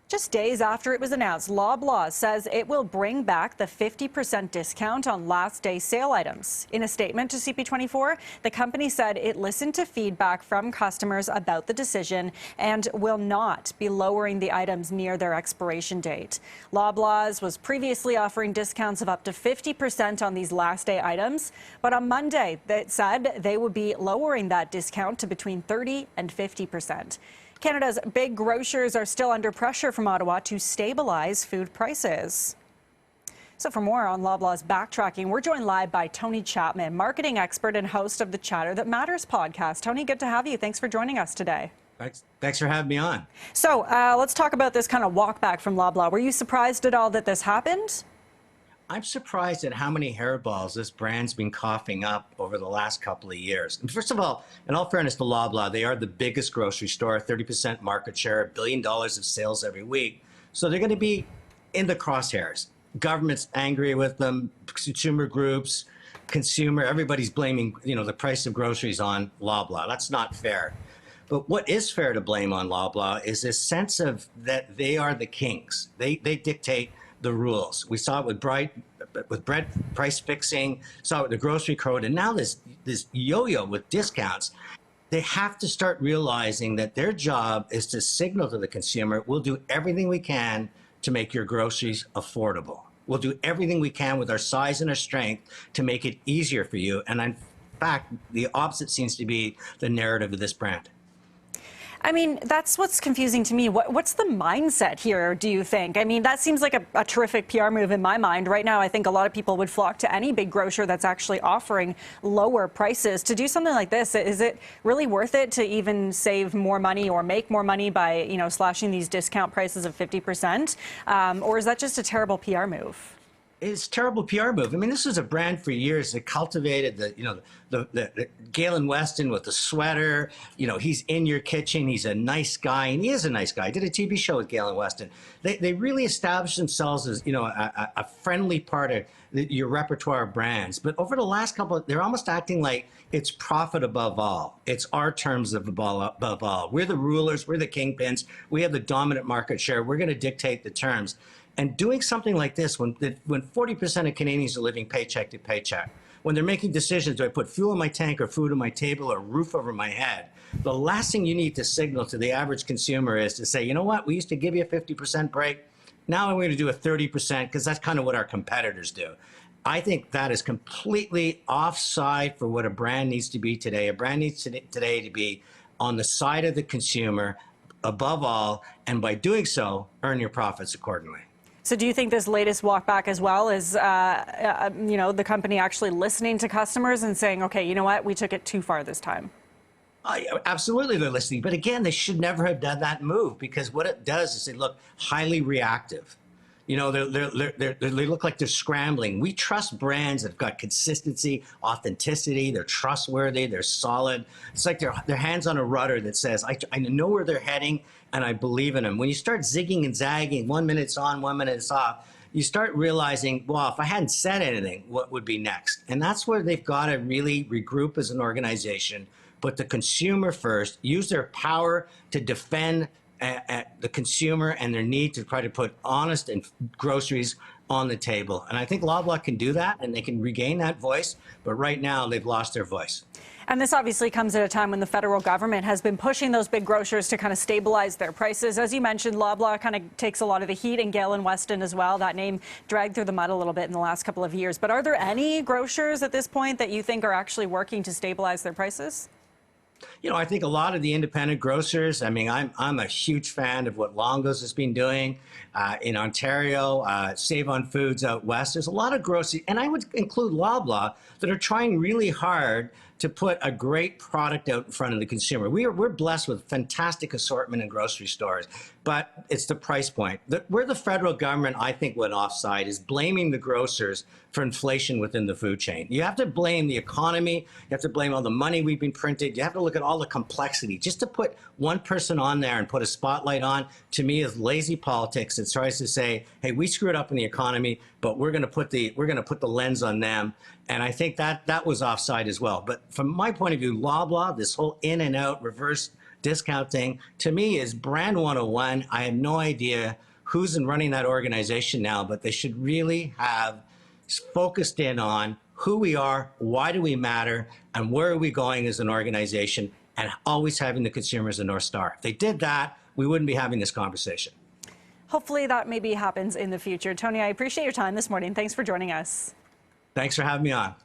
Just days after it was announced, Loblaw says it will bring back the 50% discount on last day sale items. In a statement to CP24, the company said it listened to feedback from customers about the decision and will not be lowering the items near their expiration date. Loblaw's was previously offering discounts of up to 50% on these last day items, but on Monday it said they would be lowering that discount to between 30 and 50%. Canada's big grocers are still under pressure from Ottawa to stabilize food prices. So for more on Loblaw's backtracking, we're joined live by Tony Chapman, marketing expert and host of the Chatter That Matters podcast. Tony, good to have you. Thanks for joining us today. Thanks for having me on. So let's talk about this kind of walk back from Loblaw. Were you surprised at all that this happened? I'm surprised at how many hairballs this brand's been coughing up over the last couple of years. And first of all, in all fairness to Loblaw, they are the biggest grocery store, 30% market share, $1 billion of sales every week. So they're going to be in the crosshairs. Government's angry with them, consumer groups, everybody's blaming, the price of groceries on Loblaw. That's not fair. But what is fair to blame on Loblaw is this sense of that they are the kings. They dictate the rules. We saw it with bread price fixing, saw it with the grocery code, and now this yo-yo with discounts. They have to start realizing that their job is to signal to the consumer, we'll do everything we can to make your groceries affordable. We'll do everything we can with our size and our strength to make it easier for you. And in fact, the opposite seems to be the narrative of this brand. I mean, that's what's confusing to me. What's the mindset here, do you think? I mean, that seems like a terrific PR move in my mind. Right now, I think a lot of people would flock to any big grocer that's actually offering lower prices. To do something like this, is it really worth it to even save more money or make more money by, slashing these discount prices of 50%? Or is that just a terrible PR move? It's a terrible PR move. I mean, this was a brand for years that cultivated the Galen Weston with the sweater. He's in your kitchen. He's a nice guy, and he is a nice guy. I did a TV show with Galen Weston. They really established themselves as a friendly part of your repertoire of brands. But over the last couple, they're almost acting like it's profit above all. It's our terms above all. We're the rulers. We're the kingpins. We have the dominant market share. We're going to dictate the terms. And doing something like this, when 40% of Canadians are living paycheck to paycheck, when they're making decisions, do I put fuel in my tank or food on my table or a roof over my head? The last thing you need to signal to the average consumer is to say, you know what, we used to give you a 50% break. Now we're going to do a 30% because that's kind of what our competitors do. I think that is completely offside for what a brand needs to be today. A brand needs today to be on the side of the consumer above all, and by doing so, earn your profits accordingly. So do you think this latest walk back as well is, the company actually listening to customers and saying, okay, you know what, we took it too far this time? Absolutely, they're listening. But again, they should never have done that move, because what it does is they look highly reactive. They look like they're scrambling. We trust brands that have got consistency, authenticity. They're trustworthy. They're solid. It's like their hands on a rudder that says, I know where they're heading, and I believe in them. When you start zigging and zagging, 1 minute it's on, 1 minute it's off, you start realizing, well, if I hadn't said anything, what would be next? And that's where they've got to really regroup as an organization, put the consumer first, use their power to defend the consumer and their need to try to put honest and groceries on the table. And I think Loblaw can do that, and they can regain that voice. But right now, they've lost their voice. And this obviously comes at a time when the federal government has been pushing those big grocers to kind of stabilize their prices. As you mentioned, Loblaw kind of takes a lot of the heat, and Galen Weston as well. That name dragged through the mud a little bit in the last couple of years. But are there any grocers at this point that you think are actually working to stabilize their prices? I think a lot of the independent grocers, I mean, I'm a huge fan of what Longo's has been doing in Ontario, Save on Foods out west. There's a lot of grocers, and I would include Loblaw, that are trying really hard to put a great product out in front of the consumer. We're blessed with fantastic assortment in grocery stores, but it's the price point. Where the federal government, I think, went offside is blaming the grocers for inflation within the food chain. You have to blame the economy. You have to blame all the money we've been printed. You have to look at all the complexity. Just to put one person on there and put a spotlight on, to me, is lazy politics. It tries to say, hey, we screwed up in the economy, but we're going to put the lens on them. And I think that was offside as well. But from my point of view, Loblaw, this whole in and out reverse discount thing, to me, is brand 101. I have no idea who's running that organization now, but they should really have focused in on who we are, why do we matter, and where are we going as an organization, and always having the consumer as a North Star. If they did that, we wouldn't be having this conversation. Hopefully that maybe happens in the future. Tony, I appreciate your time this morning. Thanks for joining us. Thanks for having me on.